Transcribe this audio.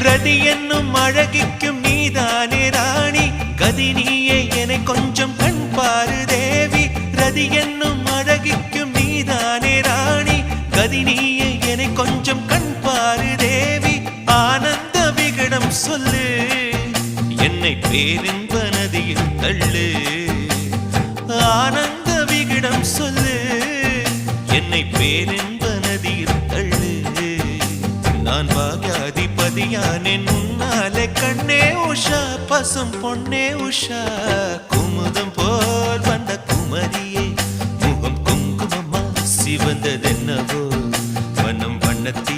ரதி என்னும் அழகிக்கும் நீதானே ராணி கதி நீயே என கொஞ்சம் கண் பாரு தேவி ரதி என்னும் அழகிக்கும் நீதானே ராணி கதி நீயே என கொஞ்சம் கண் பாரு தேவி ஆனந்த விகடம் சொல்லு என்னை பேரின்ப நதியில் தள்ளு ஆனந்த விகடம் சொல்லு என்னை பேரின்ப நதியில் தள்ளு நான் பாக்யாதிபதியானேன் முன்னாலே கண்ணே உஷா பசும் பொன்னே உஷா குமுதம் போல் வந்த குமரியே முகம் குங்குமமா சிவந்ததென்னவோ வனம் வண்ணத்தி